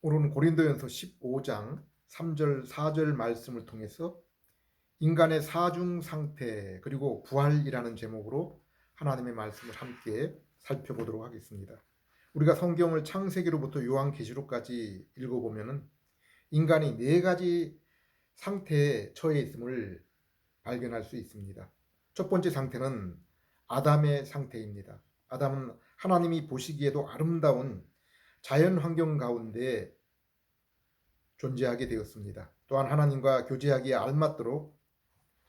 오늘은 고린도전서 15장 3절 4절 말씀을 통해서 인간의 사중 상태 그리고 부활이라는 제목으로 하나님의 말씀을 함께 살펴보도록 하겠습니다. 우리가 성경을 창세기로부터 요한계시록까지 읽어보면 인간이 네 가지 상태에 처해 있음을 발견할 수 있습니다. 첫 번째 상태는 아담의 상태입니다. 아담은 하나님이 보시기에도 아름다운 자연 환경 가운데 존재하게 되었습니다. 또한 하나님과 교제하기에 알맞도록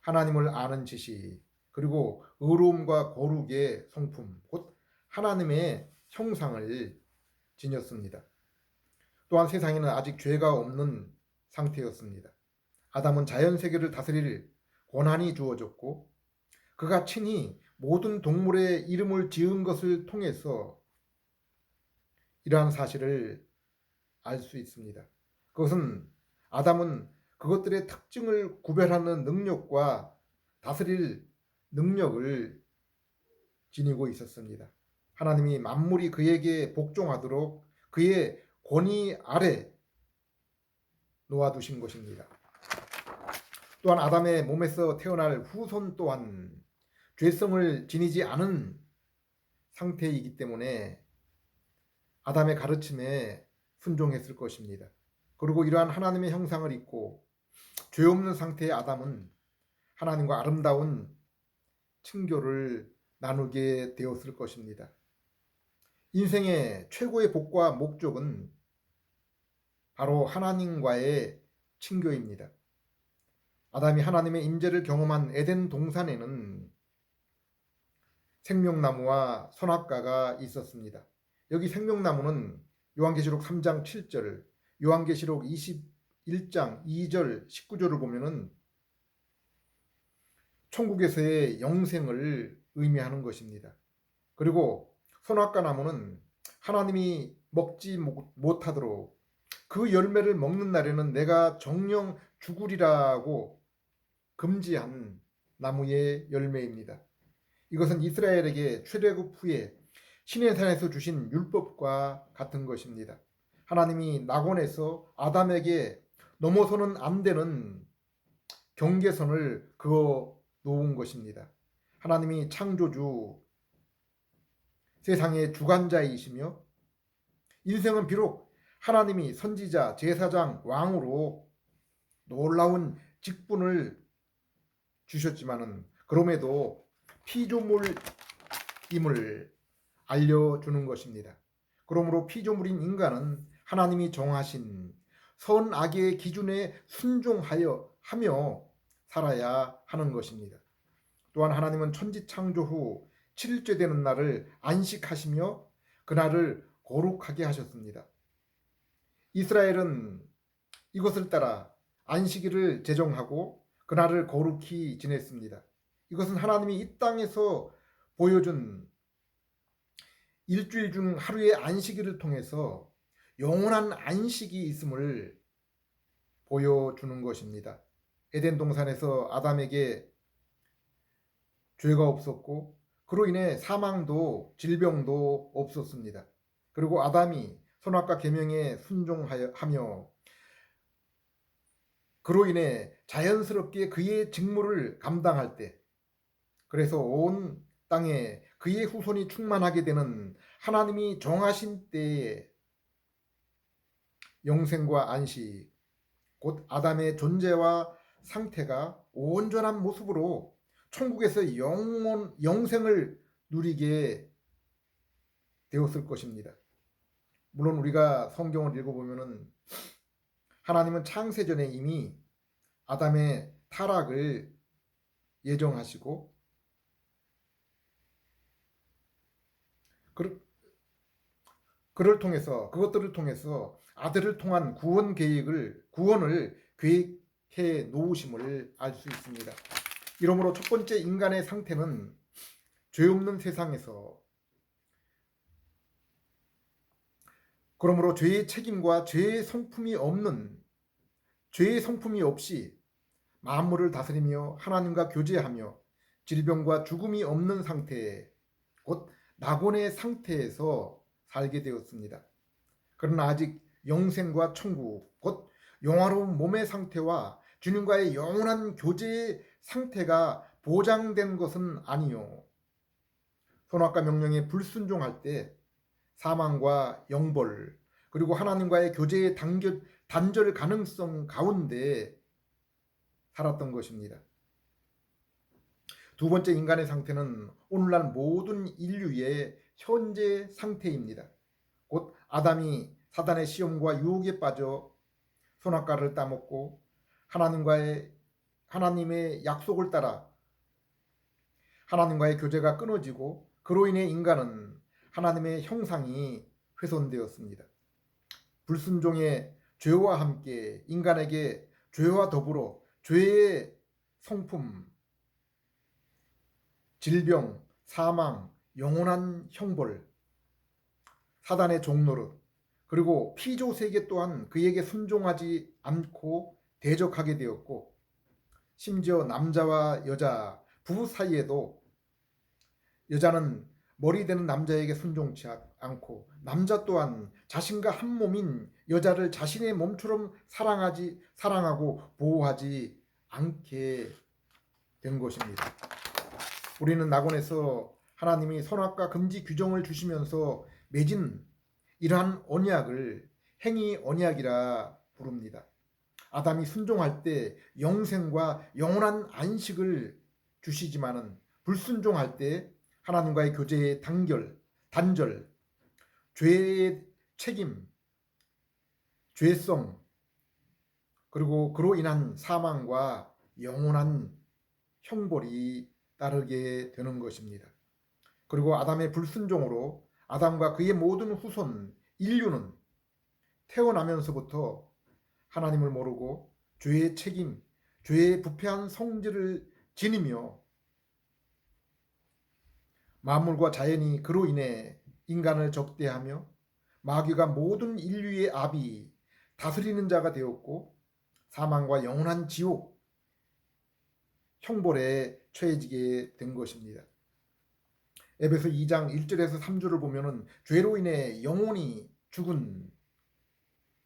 하나님을 아는 지식 그리고 의로움과 거룩의 성품 곧 하나님의 형상을 지녔습니다. 또한 세상에는 아직 죄가 없는 상태였습니다. 아담은 자연세계를 다스릴 권한이 주어졌고 그가 친히 모든 동물의 이름을 지은 것을 통해서 이러한 사실을 알 수 있습니다. 그것은 아담은 그것들의 특징을 구별하는 능력과 다스릴 능력을 지니고 있었습니다. 하나님이 만물이 그에게 복종하도록 그의 권위 아래 놓아두신 것입니다. 또한 아담의 몸에서 태어날 후손 또한 죄성을 지니지 않은 상태이기 때문에 아담의 가르침에 순종했을 것입니다. 그리고 이러한 하나님의 형상을 입고 죄 없는 상태의 아담은 하나님과 아름다운 친교를 나누게 되었을 것입니다. 인생의 최고의 복과 목적은 바로 하나님과의 친교입니다. 아담이 하나님의 임재를 경험한 에덴 동산에는 생명나무와 선악과가 있었습니다. 여기 생명나무는 요한계시록 3장 7절, 요한계시록 21장 2절 19절을 보면은 천국에서의 영생을 의미하는 것입니다. 그리고 선악과 나무는 하나님이 먹지 못하도록 그 열매를 먹는 날에는 내가 정령 죽으리라고 금지한 나무의 열매입니다. 이것은 이스라엘에게 출애굽 후에 시내산에서 주신 율법과 같은 것입니다. 하나님이 낙원에서 아담에게 넘어서는 안 되는 경계선을 그어 놓은 것입니다. 하나님이 창조주, 세상의 주관자이시며 인생은 비록 하나님이 선지자, 제사장, 왕으로 놀라운 직분을 주셨지만은 그럼에도 피조물임을 알려주는 것입니다. 그러므로 피조물인 인간은 하나님이 정하신 선악의 기준에 순종하여 살아야 하는 것입니다. 또한 하나님은 천지 창조 후 7일째 되는 날을 안식하시며 그날을 거룩하게 하셨습니다. 이스라엘은 이것을 따라 안식일을 제정하고 그날을 거룩히 지냈습니다. 이것은 하나님이 이 땅에서 보여준 일주일 중 하루의 안식일을 통해서 영원한 안식이 있음을 보여주는 것입니다. 에덴 동산에서 아담에게 죄가 없었고 그로 인해 사망도 질병도 없었습니다. 그리고 아담이 선악과 계명에 순종하며 그로 인해 자연스럽게 그의 직무를 감당할 때 그래서 온 땅에 그의 후손이 충만하게 되는 하나님이 정하신 때에 영생과 안식 곧 아담의 존재와 상태가 온전한 모습으로 천국에서 영생을 누리게 되었을 것입니다. 물론 우리가 성경을 읽어보면 하나님은 창세전에 이미 아담의 타락을 예정하시고 그것들을 통해서 아들을 통한 구원을 계획해 놓으심을 알 수 있습니다. 이러므로 첫 번째 인간의 상태는 죄 없는 세상에서 그러므로 죄의 책임과 죄의 성품이 없이 만물을 다스리며 하나님과 교제하며 질병과 죽음이 없는 상태 곧 낙원의 상태에서 살게 되었습니다. 그러나 아직 영생과 천국, 곧 영화로운 몸의 상태와 주님과의 영원한 교제의 상태가 보장된 것은 아니요. 선악과 명령에 불순종할 때 사망과 영벌, 그리고 하나님과의 교제의 단절 가능성 가운데 살았던 것입니다. 두 번째 인간의 상태는 오늘날 모든 인류의 현재 상태입니다. 곧 아담이 사단의 시험과 유혹에 빠져 선악과를 따먹고 하나님의 약속을 따라 하나님과의 교제가 끊어지고 그로 인해 인간은 하나님의 형상이 훼손되었습니다. 불순종의 죄와 함께 인간에게 죄와 더불어 죄의 성품, 질병, 사망, 영원한 형벌, 사단의 종노릇, 그리고 피조 세계 또한 그에게 순종하지 않고 대적하게 되었고, 심지어 남자와 여자, 부부 사이에도 여자는 머리 되는 남자에게 순종치 않고 남자 또한 자신과 한 몸인 여자를 자신의 몸처럼 사랑하고 보호하지 않게 된 것입니다. 우리는 낙원에서 하나님이 선악과 금지 규정을 주시면서 맺은 이러한 언약을 행위 언약이라 부릅니다. 아담이 순종할 때 영생과 영원한 안식을 주시지만은 불순종할 때 하나님과의 교제의 단절, 죄의 책임, 죄성, 그리고 그로 인한 사망과 영원한 형벌이 따르게 되는 것입니다. 그리고 아담의 불순종으로 아담과 그의 모든 후손 인류는 태어나면서부터 하나님을 모르고 죄의 책임, 죄의 부패한 성질을 지니며 만물과 자연이 그로 인해 인간을 적대하며 마귀가 모든 인류의 압이 다스리는 자가 되었고 사망과 영원한 지옥, 형벌에 처해지게 된 것입니다. 에베소 2장 1절에서 3절을 보면은 죄로 인해 영원히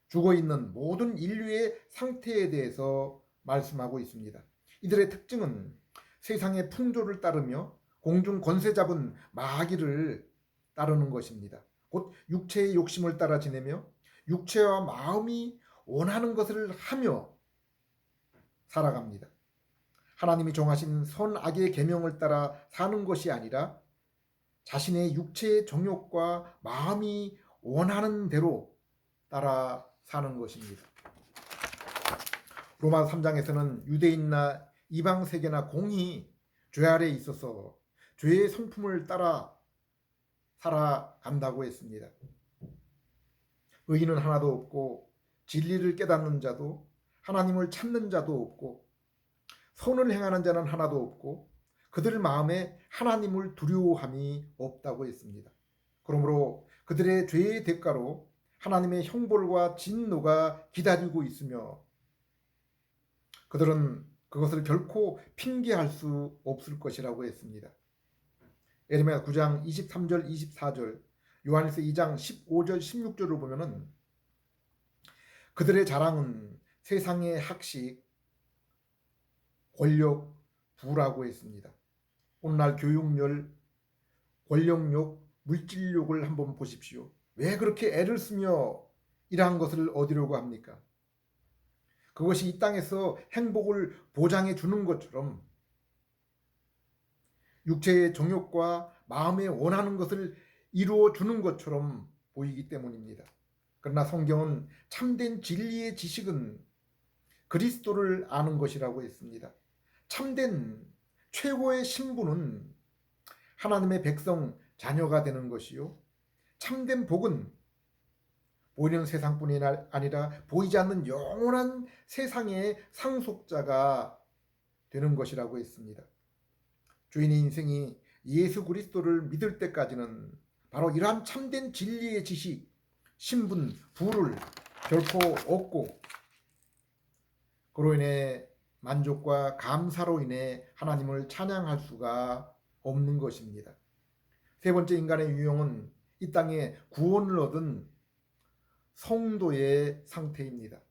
죽어 있는 모든 인류의 상태에 대해서 말씀하고 있습니다. 이들의 특징은 세상의 풍조를 따르며 공중 권세 잡은 마귀를 따르는 것입니다. 곧 육체의 욕심을 따라 지내며 육체와 마음이 원하는 것을 하며 살아갑니다. 하나님이 정하신 선악의 계명을 따라 사는 것이 아니라 자신의 육체의 정욕과 마음이 원하는 대로 따라 사는 것입니다. 로마 3장에서는 유대인이나 이방 세계나 공이 죄 아래에 있어서 죄의 성품을 따라 살아간다고 했습니다. 의인은 하나도 없고 진리를 깨닫는 자도 하나님을 찾는 자도 없고 선을 행하는 자는 하나도 없고 그들 마음에 하나님을 두려워함이 없다고 했습니다. 그러므로 그들의 죄의 대가로 하나님의 형벌과 진노가 기다리고 있으며 그들은 그것을 결코 핑계할 수 없을 것이라고 했습니다. 에레미야 9장 23절 24절, 요한일서 2장 15절 16절을 보면은 그들의 자랑은 세상의 학식, 권력, 부라고 했습니다. 오늘날 교육열, 권력욕, 물질욕을 한번 보십시오. 왜 그렇게 애를 쓰며 이러한 것을 얻으려고 합니까? 그것이 이 땅에서 행복을 보장해 주는 것처럼 육체의 정욕과 마음에 원하는 것을 이루어 주는 것처럼 보이기 때문입니다. 그러나 성경은 참된 진리의 지식은 그리스도를 아는 것이라고 했습니다. 참된 최고의 신분은 하나님의 백성 자녀가 되는 것이요, 참된 복은 보이는 세상뿐이 아니라 보이지 않는 영원한 세상의 상속자가 되는 것이라고 했습니다. 주인의 인생이 예수 그리스도를 믿을 때까지는 바로 이러한 참된 진리의 지식, 신분, 부를 결코 얻고 그로 인해 만족과 감사로 인해 하나님을 찬양할 수가 없는 것입니다. 세 번째 인간의 유형은 이 땅에 구원을 얻은 성도의 상태입니다.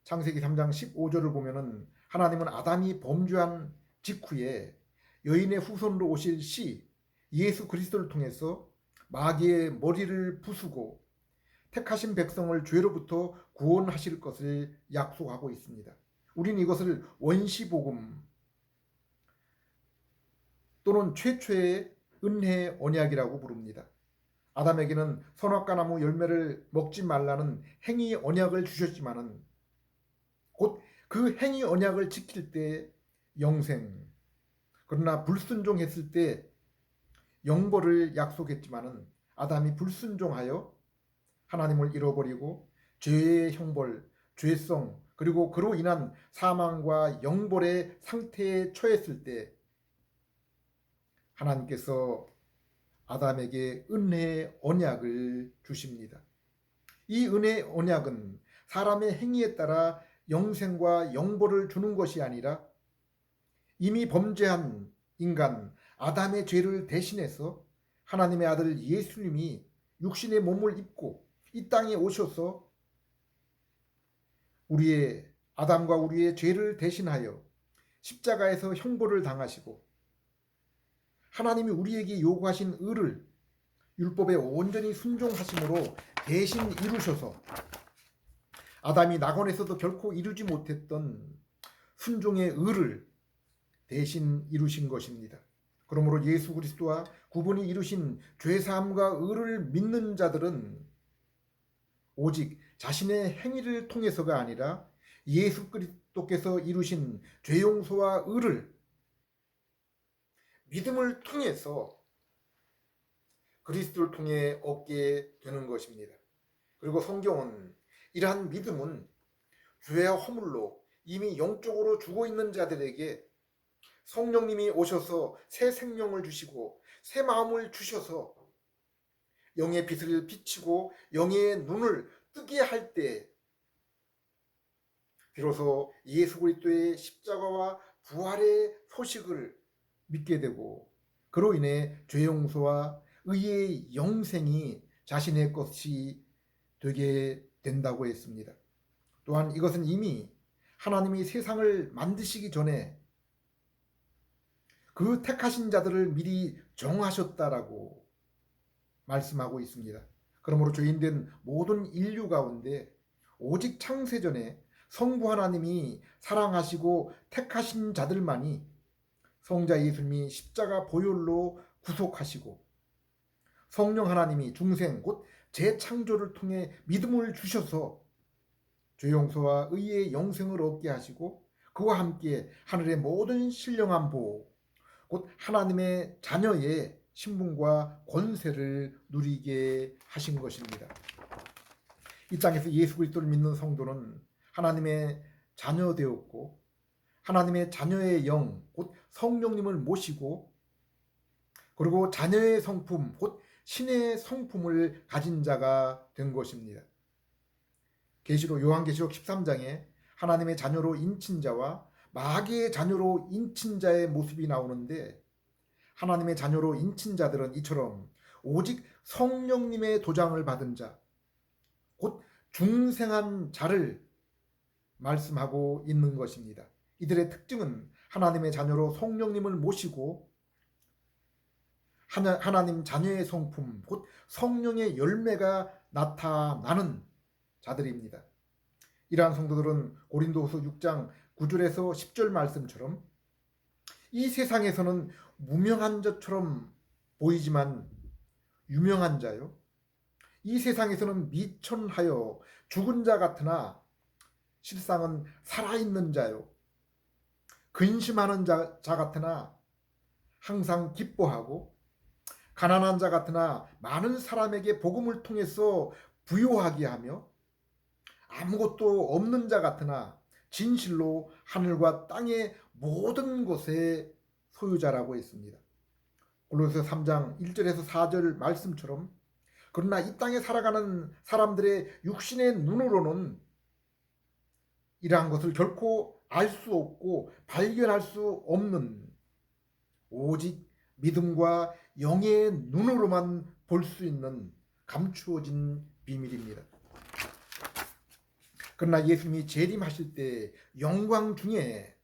창세기 3장 15절을 보면은 하나님은 아담이 범죄한 직후에 여인의 후손으로 오실 시 예수 그리스도를 통해서 마귀의 머리를 부수고 택하신 백성을 죄로부터 구원하실 것을 약속하고 있습니다. 우리는 이것을 원시복음 또는 최초의 은혜 언약이라고 부릅니다. 아담에게는 선악과 나무 열매를 먹지 말라는 행위 언약을 주셨지만은 곧 그 행위 언약을 지킬 때 영생, 그러나 불순종했을 때 영벌을 약속했지만은 아담이 불순종하여 하나님을 잃어버리고 죄의 형벌, 죄성, 그리고 그로 인한 사망과 영벌의 상태에 처했을 때 하나님께서 아담에게 은혜의 언약을 주십니다. 이 은혜의 언약은 사람의 행위에 따라 영생과 영벌을 주는 것이 아니라 이미 범죄한 인간 아담의 죄를 대신해서 하나님의 아들 예수님이 육신의 몸을 입고 이 땅에 오셔서 우리의 아담과 우리의 죄를 대신하여 십자가에서 형벌을 당하시고 하나님이 우리에게 요구하신 의를 율법에 온전히 순종하심으로 대신 이루셔서 아담이 낙원에서도 결코 이루지 못했던 순종의 의를 대신 이루신 것입니다. 그러므로 예수 그리스도와 구분이 이루신 죄사함과 의를 믿는 자들은 오직 자신의 행위를 통해서가 아니라 예수 그리스도께서 이루신 죄용서와 의를 믿음을 통해서 그리스도를 통해 얻게 되는 것입니다. 그리고 성경은 이러한 믿음은 죄와 허물로 이미 영적으로 죽어 있는 자들에게 성령님이 오셔서 새 생명을 주시고 새 마음을 주셔서 영의 빛을 비치고 영의 눈을 뜨게 할 때 비로소 예수 그리스도의 십자가와 부활의 소식을 믿게 되고 그로 인해 죄 용서와 의의 영생이 자신의 것이 되게 된다고 했습니다. 또한 이것은 이미 하나님이 세상을 만드시기 전에 그 택하신 자들을 미리 정하셨다라고 말씀하고 있습니다. 그러므로 죄인된 모든 인류 가운데 오직 창세전에 성부 하나님이 사랑하시고 택하신 자들만이 성자 예수님이 십자가 보혈로 구속하시고 성령 하나님이 중생 곧 재창조를 통해 믿음을 주셔서 죄용서와 의의 영생을 얻게 하시고 그와 함께 하늘의 모든 신령한 복 곧 하나님의 자녀의 신분과 권세를 누리게 하신 것입니다. 이 땅에서 예수 그리스도를 믿는 성도는 하나님의 자녀 되었고 하나님의 자녀의 영 곧 성령님을 모시고 그리고 자녀의 성품 곧 신의 성품을 가진 자가 된 것입니다. 요한계시록 13장에 하나님의 자녀로 인친 자와 마귀의 자녀로 인친 자의 모습이 나오는데 하나님의 자녀로 인친 자들은 이처럼 오직 성령님의 도장을 받은 자, 곧 중생한 자를 말씀하고 있는 것입니다. 이들의 특징은 하나님의 자녀로 성령님을 모시고 하나님 자녀의 성품, 곧 성령의 열매가 나타나는 자들입니다. 이러한 성도들은 고린도후서 6장 9절에서 10절 말씀처럼 이 세상에서는 무명한 자처럼 보이지만 유명한 자요. 이 세상에서는 미천하여 죽은 자 같으나 실상은 살아있는 자요. 근심하는 자 같으나 항상 기뻐하고 가난한 자 같으나 많은 사람에게 복음을 통해서 부요하게 하며 아무것도 없는 자 같으나 진실로 하늘과 땅의 모든 것의 소유자라고 했습니다. 골로새 3장 1절에서 4절 말씀처럼 그러나 이 땅에 살아가는 사람들의 육신의 눈으로는 이러한 것을 결코 알 수 없고 발견할 수 없는 오직 믿음과 영의 눈으로만 볼 수 있는 감추어진 비밀입니다. 그러나 예수님이 재림하실 때 영광 중에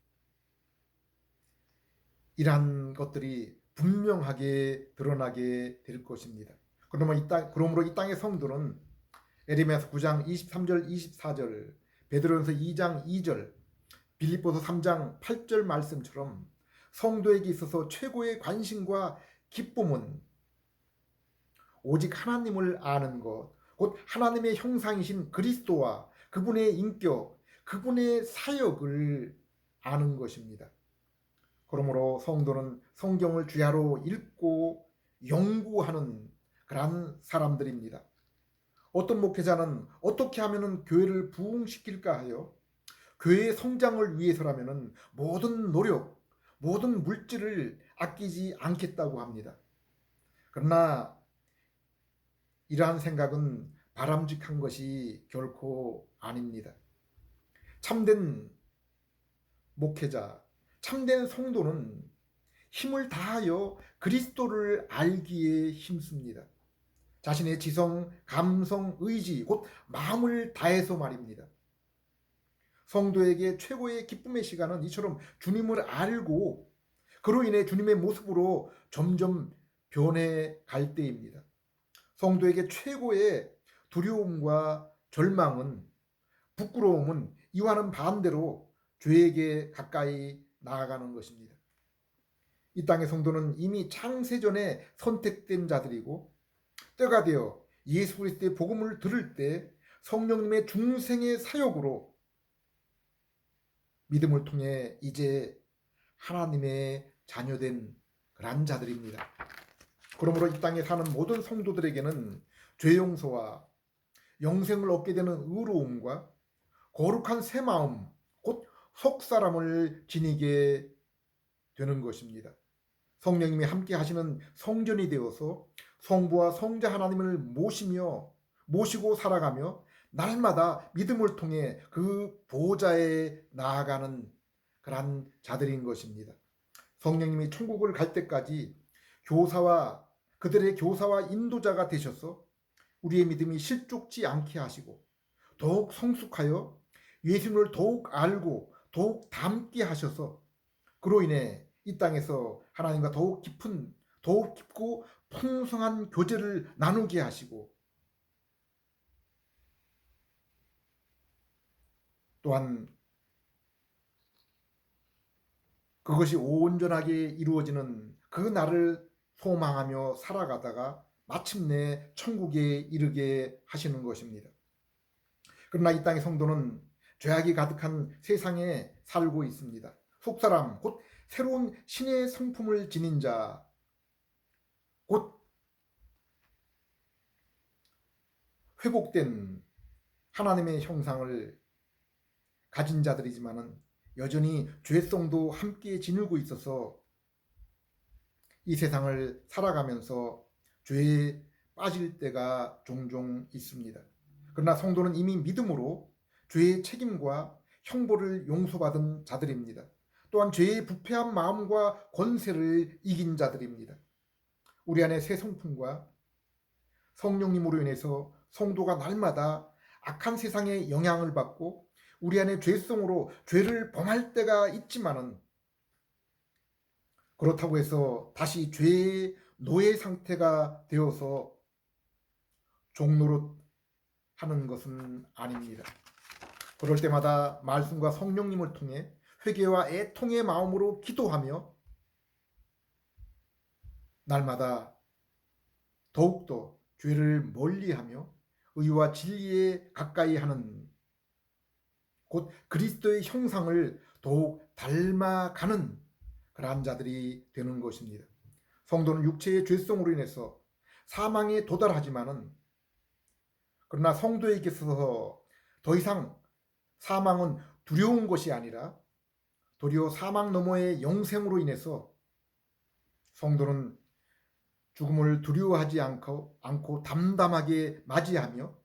이러한 것들이 분명하게 드러나게 될 것입니다. 그러므로 이 땅의 성도는 에레미야서 9장 23절 24절, 베드로전서 2장 2절, 빌립보서 3장 8절 말씀처럼 성도에게 있어서 최고의 관심과 기쁨은 오직 하나님을 아는 것, 곧 하나님의 형상이신 그리스도와 그분의 인격, 그분의 사역을 아는 것입니다. 그러므로 성도는 성경을 주야로 읽고 연구하는 그런 사람들입니다. 어떤 목회자는 어떻게 하면 교회를 부흥시킬까 하여 교회의 성장을 위해서라면 모든 노력, 모든 물질을 아끼지 않겠다고 합니다. 그러나 이러한 생각은 바람직한 것이 결코 아닙니다. 참된 목회자, 참된 성도는 힘을 다하여 그리스도를 알기에 힘씁니다. 자신의 지성, 감성, 의지, 곧 마음을 다해서 말입니다. 성도에게 최고의 기쁨의 시간은 이처럼 주님을 알고 그로 인해 주님의 모습으로 점점 변해갈 때입니다. 성도에게 최고의 두려움과 절망은, 부끄러움은 이와는 반대로 죄에게 가까이 나아가는 것입니다. 이 땅의 성도는 이미 창세전에 선택된 자들이고 때가 되어 예수 그리스도의 복음을 들을 때 성령님의 중생의 사역으로 믿음을 통해 이제 하나님의 자녀된 그런 자들입니다. 그러므로 이 땅에 사는 모든 성도들에게는 죄 용서와 영생을 얻게 되는 의로움과 거룩한 새 마음, 곧 속사람을 지니게 되는 것입니다. 성령님이 함께 하시는 성전이 되어서 성부와 성자 하나님을 모시고 살아가며 날마다 믿음을 통해 그 보좌에 나아가는 그런 자들인 것입니다. 성령님이 천국을 갈 때까지 그들의 교사와 인도자가 되셔서 우리의 믿음이 실족지 않게 하시고 더욱 성숙하여 예수님을 더욱 알고 더욱 닮게 하셔서 그로 인해 이 땅에서 하나님과 더욱 깊고 풍성한 교제를 나누게 하시고 또한 그것이 온전하게 이루어지는 그 날을 소망하며 살아가다가 마침내 천국에 이르게 하시는 것입니다. 그러나 이 땅의 성도는 죄악이 가득한 세상에 살고 있습니다. 속사람, 곧 새로운 신의 성품을 지닌 자, 곧 회복된 하나님의 형상을 가진 자들이지만은 여전히 죄성도 함께 지니고 있어서 이 세상을 살아가면서 죄에 빠질 때가 종종 있습니다. 그러나 성도는 이미 믿음으로 죄의 책임과 형벌을 용서받은 자들입니다. 또한 죄의 부패한 마음과 권세를 이긴 자들입니다. 우리 안에 새 성품과 성령님으로 인해서 성도가 날마다 악한 세상의 영향을 받고 우리 안에 죄성으로 죄를 범할 때가 있지만은 그렇다고 해서 다시 죄의 노예 상태가 되어서 종노릇 하는 것은 아닙니다. 그럴 때마다 말씀과 성령님을 통해 회개와 애통의 마음으로 기도하며 날마다 더욱더 죄를 멀리하며 의와 진리에 가까이 하는 곧 그리스도의 형상을 더욱 닮아가는 그러한 자들이 되는 것입니다. 성도는 육체의 죄성으로 인해서 사망에 도달하지만은 그러나 성도에게 있어서 더 이상 사망은 두려운 것이 아니라 도리어 사망 너머의 영생으로 인해서 성도는 죽음을 두려워하지 않고 담담하게 맞이하며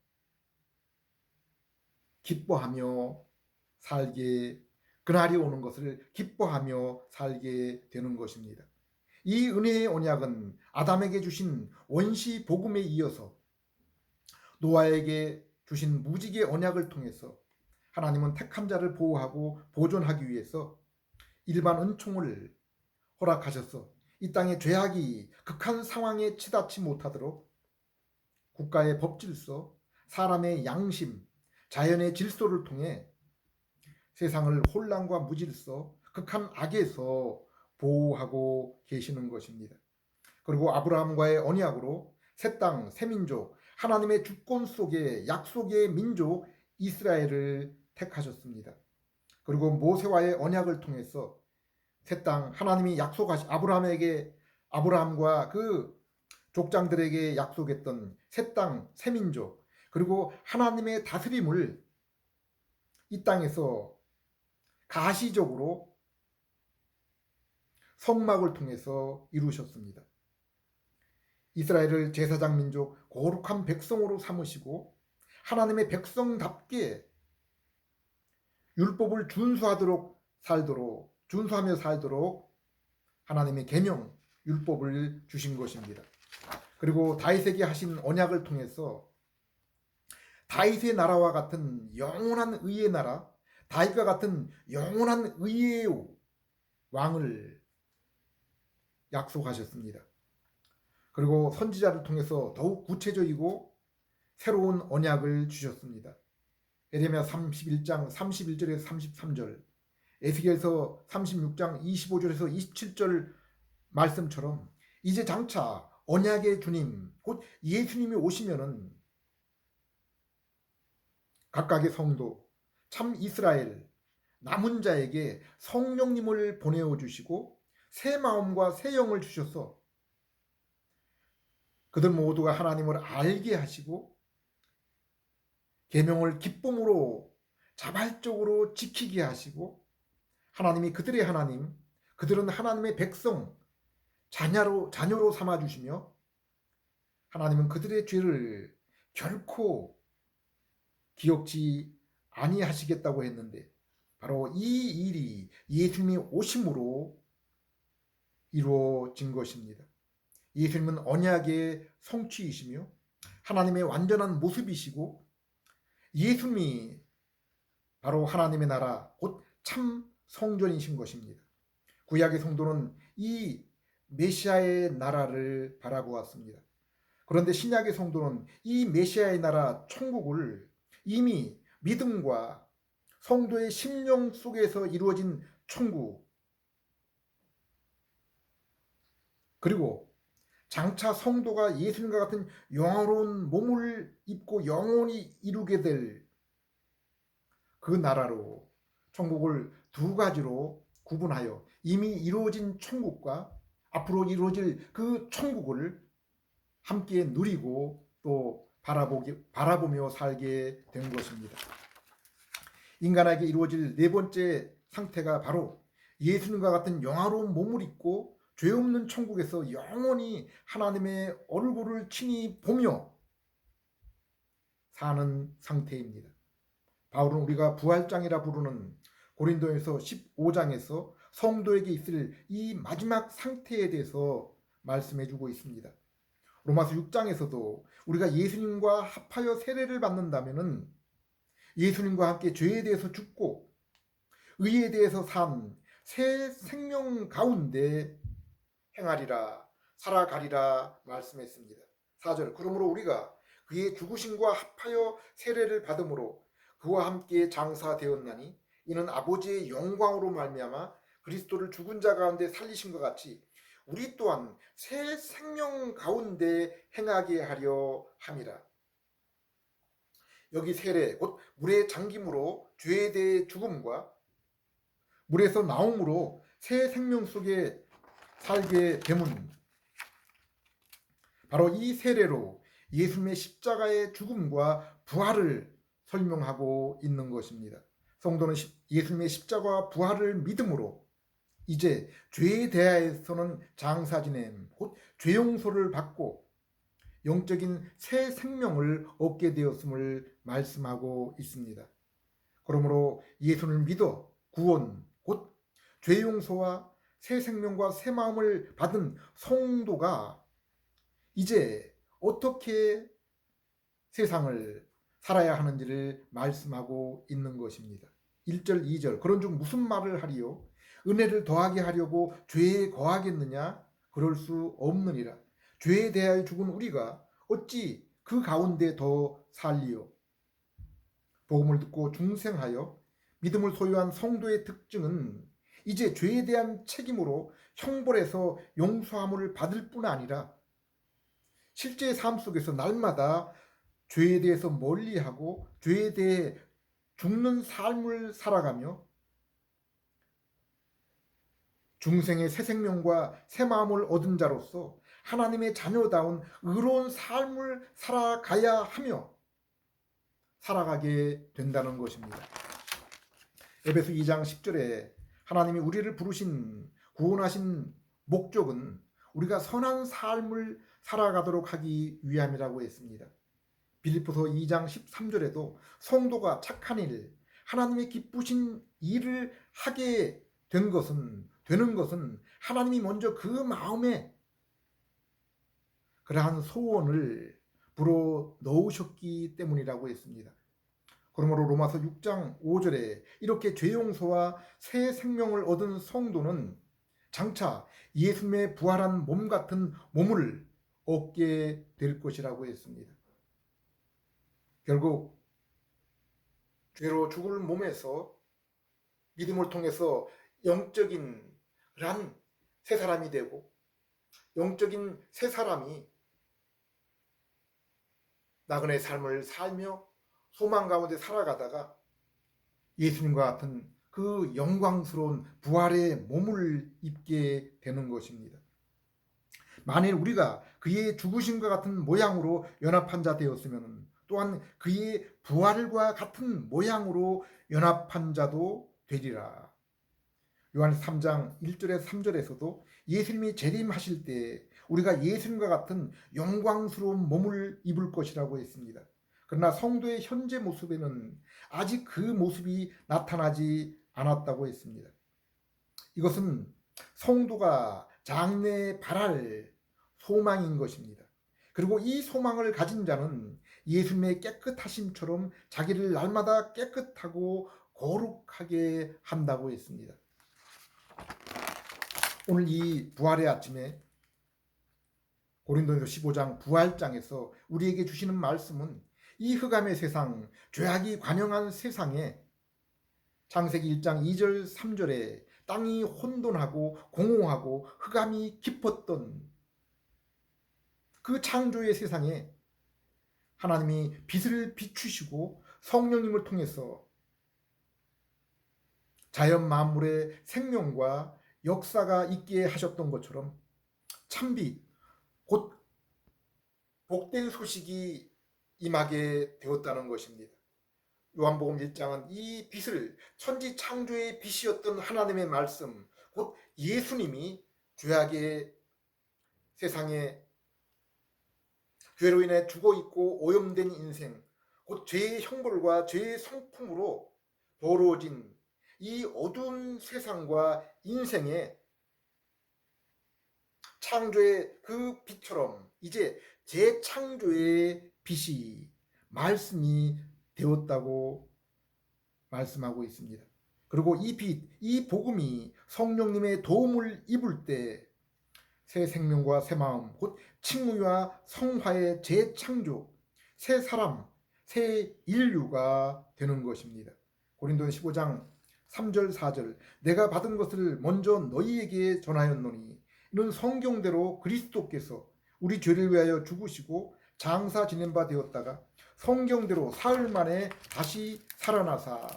기뻐하며 살게 그날이 오는 것을 기뻐하며 살게 되는 것입니다. 이 은혜의 언약은 아담에게 주신 원시 복음에 이어서 노아에게 주신 무지개 언약을 통해서 하나님은 택한 자를 보호하고 보존하기 위해서 일반 은총을 허락하셔서 이 땅의 죄악이 극한 상황에 치닫지 못하도록 국가의 법질서, 사람의 양심, 자연의 질서를 통해 세상을 혼란과 무질서, 극한 악에서 보호하고 계시는 것입니다. 그리고 아브라함과의 언약으로 새 땅, 새 민족, 하나님의 주권 속의 약속의 민족 이스라엘을 택하셨습니다. 그리고 모세와의 언약을 통해서 새 땅, 하나님이 약속하신 아브라함과 그 족장들에게 약속했던 새 땅, 새 민족, 그리고 하나님의 다스림을 이 땅에서 가시적으로 성막을 통해서 이루셨습니다. 이스라엘을 제사장 민족, 거룩한 백성으로 삼으시고 하나님의 백성답게 율법을 준수하며 살도록 하나님의 계명, 율법을 주신 것입니다. 그리고 다윗에게 하신 언약을 통해서 다윗의 나라와 같은 영원한 의의 나라, 다윗과 같은 영원한 의의 왕을 약속하셨습니다. 그리고 선지자를 통해서 더욱 구체적이고 새로운 언약을 주셨습니다. 에레미야 31장 31절에서 33절, 에스겔서 36장 25절에서 27절 말씀처럼 이제 장차 언약의 주님, 곧 예수님이 오시면은 각각의 성도, 참 이스라엘, 남은 자에게 성령님을 보내어 주시고 새 마음과 새 영을 주셔서 그들 모두가 하나님을 알게 하시고 계명을 기쁨으로 자발적으로 지키게 하시고 하나님이 그들의 하나님, 그들은 하나님의 백성, 자녀로 삼아주시며 하나님은 그들의 죄를 결코 기억지 아니하시겠다고 했는데 바로 이 일이 예수님이 오심으로 이루어진 것입니다. 예수님은 언약의 성취이시며 하나님의 완전한 모습이시고 예수님이 바로 하나님의 나라 곧 참 성전이신 것입니다. 구약의 성도는 이 메시아의 나라를 바라보았습니다. 그런데 신약의 성도는 이 메시아의 나라 천국을 이미 믿음과 성도의 심령 속에서 이루어진 천국, 그리고 장차 성도가 예수님과 같은 영화로운 몸을 입고 영원히 이루게 될 그 나라로 천국을 두 가지로 구분하여 이미 이루어진 천국과 앞으로 이루어질 그 천국을 함께 누리고 또 바라보며 살게 된 것입니다. 인간에게 이루어질 네 번째 상태가 바로 예수님과 같은 영화로운 몸을 입고 죄 없는 천국에서 영원히 하나님의 얼굴을 친히 보며 사는 상태입니다. 바울은 우리가 부활장이라 부르는 고린도에서 15장에서 성도에게 있을 이 마지막 상태에 대해서 말씀해주고 있습니다. 로마서 6장에서도 우리가 예수님과 합하여 세례를 받는다면 예수님과 함께 죄에 대해서 죽고 의에 대해서 산 새 생명 가운데 행하리라 살아가리라 말씀했습니다. 4절, 그러므로 우리가 그의 죽으심과 합하여 세례를 받음으로 그와 함께 장사되었나니 이는 아버지의 영광으로 말미암아 그리스도를 죽은 자 가운데 살리신 것 같이 우리 또한 새 생명 가운데 행하게 하려 함이라. 여기 세례 곧 물에 잠김으로 죄에 대해 죽음과 물에서 나옴으로 새 생명 속에 살게 됨은 바로 이 세례로 예수님의 십자가의 죽음과 부활을 설명하고 있는 것입니다. 성도는 예수님의 십자가와 부활을 믿음으로 이제 죄에 대하여서는 장사 지냄 곧 죄용서를 받고 영적인 새 생명을 얻게 되었음을 말씀하고 있습니다. 그러므로 예수를 믿어 구원 곧 죄용서와 새 생명과 새 마음을 받은 성도가 이제 어떻게 세상을 살아야 하는지를 말씀하고 있는 것입니다. 1절 2절 그런즉 무슨 말을 하리요? 은혜를 더하게 하려고 죄에 거하겠느냐? 그럴 수 없느니라. 죄에 대하여 죽은 우리가 어찌 그 가운데 더 살리요? 복음을 듣고 중생하여 믿음을 소유한 성도의 특징은 이제 죄에 대한 책임으로 형벌에서 용서함을 받을 뿐 아니라 실제 삶 속에서 날마다 죄에 대해서 멀리하고 죄에 대해 죽는 삶을 살아가며 중생의 새 생명과 새 마음을 얻은 자로서 하나님의 자녀다운 의로운 삶을 살아가야 하며 살아가게 된다는 것입니다. 에베소 2장 10절에 하나님이 우리를 부르신 구원하신 목적은 우리가 선한 삶을 살아가도록 하기 위함이라고 했습니다. 빌립보서 2장 13절에도 성도가 착한 일, 하나님의 기쁘신 일을 하게 되는 것은 하나님이 먼저 그 마음에 그러한 소원을 불어 넣으셨기 때문이라고 했습니다. 그러므로 로마서 6장 5절에 이렇게 죄 용서와 새 생명을 얻은 성도는 장차 예수님의 부활한 몸 같은 몸을 얻게 될 것이라고 했습니다. 결국 죄로 죽을 몸에서 믿음을 통해서 영적인 그런 새 사람이 되고 영적인 새 사람이 나그네 삶을 살며 소망 가운데 살아가다가 예수님과 같은 그 영광스러운 부활의 몸을 입게 되는 것입니다. 만일 우리가 그의 죽으심과 같은 모양으로 연합한 자 되었으면 또한 그의 부활과 같은 모양으로 연합한 자도 되리라. 요한에서 3장 1절에서 3절에서도 예수님이 재림하실 때 우리가 예수님과 같은 영광스러운 몸을 입을 것이라고 했습니다. 그러나 성도의 현재 모습에는 아직 그 모습이 나타나지 않았다고 했습니다. 이것은 성도가 장래에 바랄 소망인 것입니다. 그리고 이 소망을 가진 자는 예수님의 깨끗하심처럼 자기를 날마다 깨끗하고 거룩하게 한다고 했습니다. 오늘 이 부활의 아침에 고린도전서 15장 부활장에서 우리에게 주시는 말씀은 이 흑암의 세상, 죄악이 관영한 세상에 창세기 1장 2절 3절에 땅이 혼돈하고 공허하고 흑암이 깊었던 그 창조의 세상에 하나님이 빛을 비추시고 성령님을 통해서 자연 만물의 생명과 역사가 있게 하셨던 것처럼 참빛, 곧 복된 소식이 임하게 되었다는 것입니다. 요한복음 1장은 이 빛을 천지 창조의 빛이었던 하나님의 말씀, 곧 예수님이 죄악의 세상에 죄로 인해 죽어 있고 오염된 인생, 곧 죄의 형벌과 죄의 성품으로 더러워진 이 어두운 세상과 인생에 창조의 그 빛처럼 이제 재창조의 빛이 말씀이 되었다고 말씀하고 있습니다. 그리고 이 빛, 이 복음이 성령님의 도움을 입을 때 새 생명과 새 마음, 곧 칭의와 성화의 재창조, 새 사람, 새 인류가 되는 것입니다. 고린도서 15장 3절 4절 내가 받은 것을 먼저 너희에게 전하였노니 이는 성경대로 그리스도께서 우리 죄를 위하여 죽으시고 장사 지낸 바 되었다가 성경대로 사흘 만에 다시 살아나사.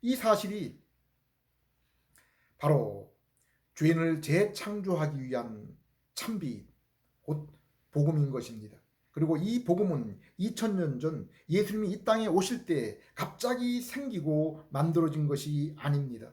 이 사실이 바로 죄인을 재창조하기 위한 참빛, 곧 복음인 것입니다. 그리고 이 복음은 2000년 전 예수님이 이 땅에 오실 때 갑자기 생기고 만들어진 것이 아닙니다.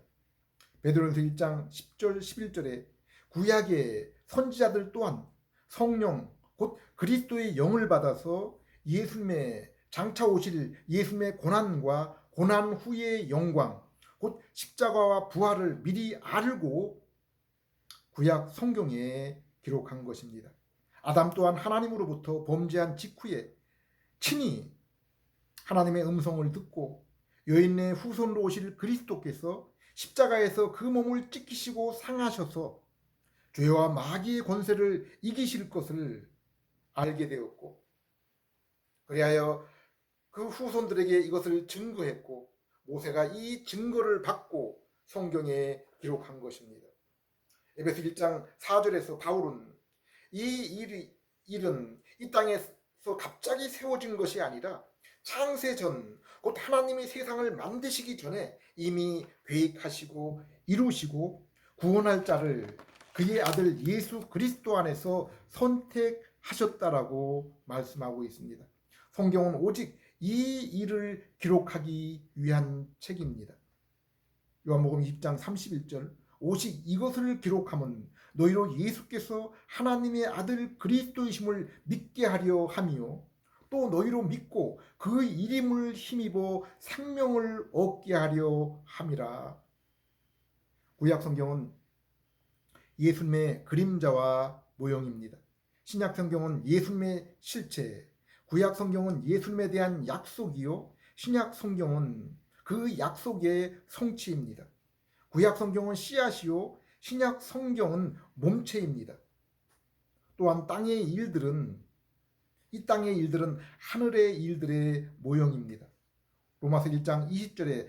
베드로전서 1장 10절 11절에 구약의 선지자들 또한 성령 곧 그리스도의 영을 받아서 예수님의 장차 오실 예수님의 고난과 고난 후의 영광 곧 십자가와 부활을 미리 알고 구약 성경에 기록한 것입니다. 아담 또한 하나님으로부터 범죄한 직후에 친히 하나님의 음성을 듣고 여인의 후손으로 오실 그리스도께서 십자가에서 그 몸을 찢기시고 상하셔서 죄와 마귀의 권세를 이기실 것을 알게 되었고, 그리하여 그 후손들에게 이것을 증거했고, 모세가 이 증거를 받고 성경에 기록한 것입니다. 에베소 1장 4절에서 바울은 이 일은 이 땅에서 갑자기 세워진 것이 아니라 창세 전, 곧 하나님이 세상을 만드시기 전에 이미 계획하시고 이루시고 구원할 자를 그의 아들 예수 그리스도 안에서 선택하셨다라고 말씀하고 있습니다. 성경은 오직 이 일을 기록하기 위한 책입니다. 요한복음 20장 31절, 오직 이것을 기록함은 너희로 예수께서 하나님의 아들 그리스도이심을 믿게 하려 함이요 또 너희로 믿고 그 이름을 힘입어 생명을 얻게 하려 함이라. 구약 성경은 예수님의 그림자와 모형입니다. 신약 성경은 예수님의 실체, 구약 성경은 예수님에 대한 약속이요 신약 성경은 그 약속의 성취입니다. 구약 성경은 씨앗이요 신약 성경은 몸체입니다. 또한 이 땅의 일들은 하늘의 일들의 모형입니다. 로마서 1장 20절에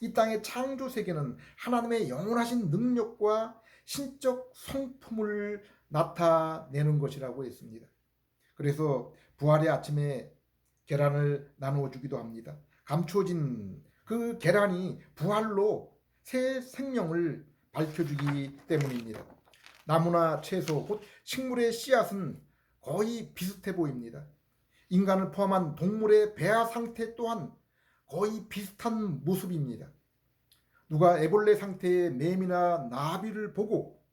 이 땅의 창조 세계는 하나님의 영원하신 능력과 신적 성품을 나타내는 것이라고 했습니다. 그래서 부활의 아침에 계란을 나누어 주기도 합니다. 감추어진 그 계란이 부활로 새 생명을 밝혀주기 때문입니다. 나무나 채소, 곧 식물의 씨앗은 거의 비슷해 보입니다. 인간을 포함한 동물의 배아 상태 또한 거의 비슷한 모습입니다. 누가 애벌레 상태의 매미나 나비를 보고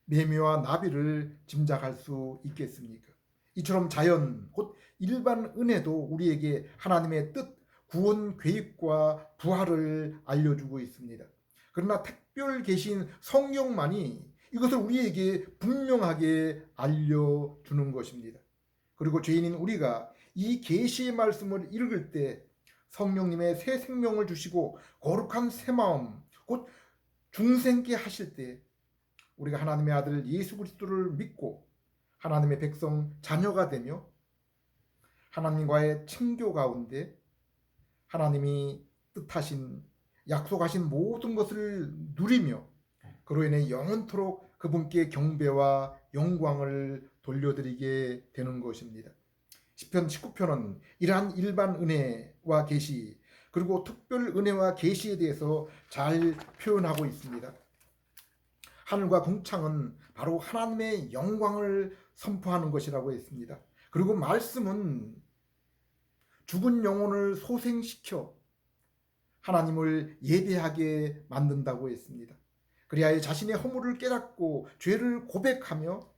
매미와 나비를 짐작할 수 있겠습니까? 이처럼 자연, 곧 일반 은혜도 우리에게 하나님의 뜻, 구원 계획과 부활을 알려주고 있습니다. 그러나 특별 계신 성령만이 이것을 우리에게 분명하게 알려주는 것입니다. 그리고 죄인인 우리가 이 계시의 말씀을 읽을 때 성령님의 새 생명을 주시고 거룩한 새 마음, 곧 중생케 하실 때 우리가 하나님의 아들 예수 그리스도를 믿고 하나님의 백성 자녀가 되며 하나님과의 친교 가운데 하나님이 뜻하신 약속하신 모든 것을 누리며 그로 인해 영원토록 그분께 경배와 영광을 돌려드리게 되는 것입니다. 시편 19편은 이러한 일반 은혜와 계시 그리고 특별 은혜와 계시에 대해서 잘 표현하고 있습니다. 하늘과 궁창은 바로 하나님의 영광을 선포하는 것이라고 했습니다. 그리고 말씀은 죽은 영혼을 소생시켜 하나님을 예배하게 만든다고 했습니다. 그리하여 자신의 허물을 깨닫고 죄를 고백하며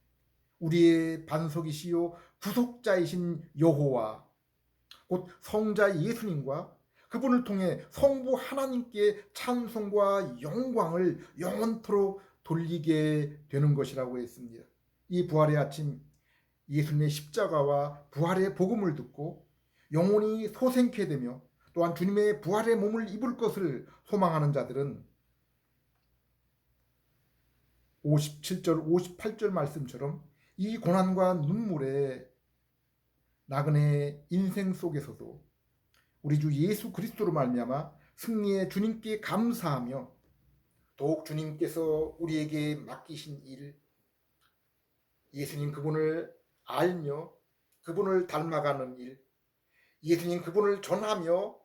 우리의 반석이시요 구속자이신 여호와 곧 성자 예수님과 그분을 통해 성부 하나님께 찬송과 영광을 영원토록 돌리게 되는 것이라고 했습니다. 이 부활의 아침 예수님의 십자가와 부활의 복음을 듣고 영혼이 소생케 되며 또한 주님의 부활의 몸을 입을 것을 소망하는 자들은 57절 58절 말씀처럼 이 고난과 눈물의 나그네 인생 속에서도 우리 주 예수 그리스도로 말미암아 승리의 주님께 감사하며 더욱 주님께서 우리에게 맡기신 일, 예수님 그분을 알며 그분을 닮아가는 일, 예수님 그분을 전하며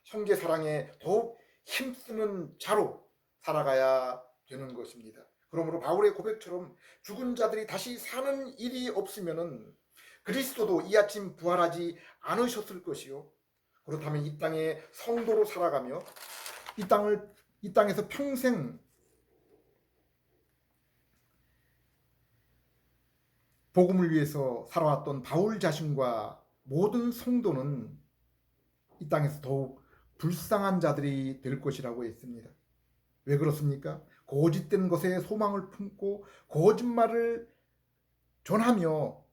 형제 사랑에 더욱 힘쓰는 자로 살아가야 되는 것입니다. 그러므로 바울의 고백처럼 죽은 자들이 다시 사는 일이 없으면은 그리스도도 이 아침 부활하지 않으셨을 것이요. 그렇다면 이 땅에 성도로 살아가며 이 땅에서 평생 복음을 위해서 살아왔던 바울 자신과 모든 성도는 이 땅에서 더욱 불쌍한 자들이 될 것이라고 했습니다. 왜 그렇습니까? 거짓된 것에 소망을 품고 거짓말을 전하며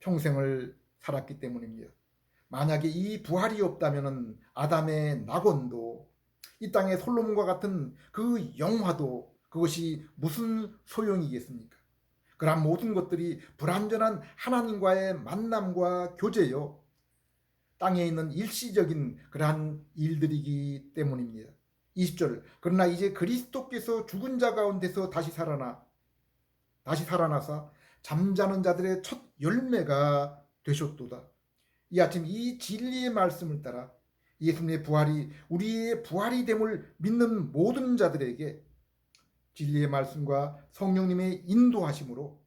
평생을 살았기 때문입니다. 만약에 이 부활이 없다면 아담의 낙원도 이 땅의 솔로몬과 같은 그 영화도 그것이 무슨 소용이겠습니까? 그러한 모든 것들이 불완전한 하나님과의 만남과 교제요, 땅에 있는 일시적인 그러한 일들이기 때문입니다. 20절, 그러나 이제 그리스도께서 죽은 자 가운데서 다시 살아나사 잠자는 자들의 첫 열매가 되셨도다. 이 아침 이 진리의 말씀을 따라 예수님의 부활이 우리의 부활이 됨을 믿는 모든 자들에게 진리의 말씀과 성령님의 인도하심으로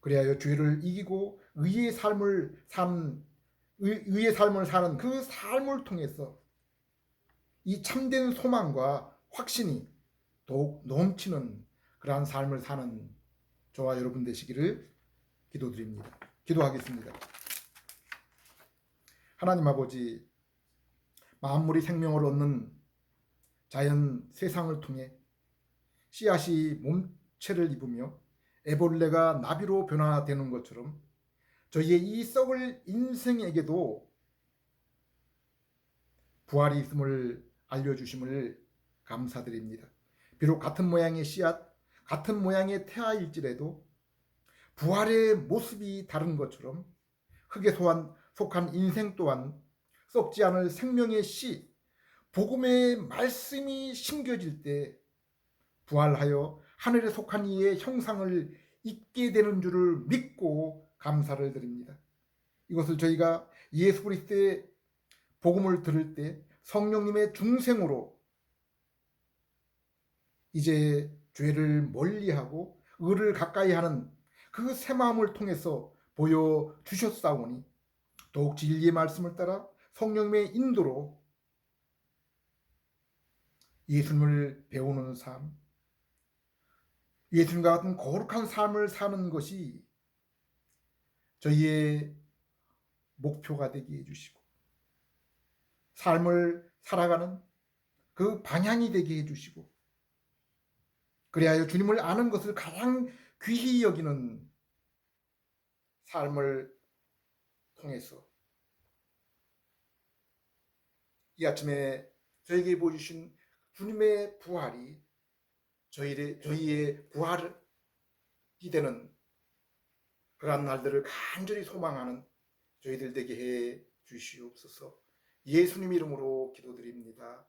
그리하여 죄를 이기고 의의 삶을 사는 그 삶을 통해서 이 참된 소망과 확신이 더욱 넘치는 그러한 삶을 사는 저와 여러분 되시기를 기도드립니다. 기도하겠습니다. 하나님 아버지, 만물이 생명을 얻는 자연 세상을 통해 씨앗이 몸체를 입으며 애벌레가 나비로 변화되는 것처럼 저희의 이 썩을 인생에게도 부활이 있음을 알려주심을 감사드립니다. 비록 같은 모양의 씨앗, 같은 모양의 태아일지라도 부활의 모습이 다른 것처럼 흙에 속한 인생 또한 썩지 않을 생명의 씨, 복음의 말씀이 심겨질 때 부활하여 하늘에 속한 이의 형상을 입게 되는 줄을 믿고 감사를 드립니다. 이것을 저희가 예수 그리스도의 복음을 들을 때 성령님의 중생으로 이제 죄를 멀리하고 의를 가까이하는 그 새 마음을 통해서 보여주셨사오니 더욱 진리의 말씀을 따라 성령님의 인도로 예수님을 배우는 삶, 예수님과 같은 거룩한 삶을 사는 것이 저희의 목표가 되게 해주시고 삶을 살아가는 그 방향이 되게 해주시고 그리하여 주님을 아는 것을 가장 귀히 여기는 삶을 통해서 이 아침에 저에게 보여주신 주님의 부활이 저희의 부활이 되는 그러한 날들을 간절히 소망하는 저희들 되게 해 주시옵소서. 예수님 이름으로 기도드립니다.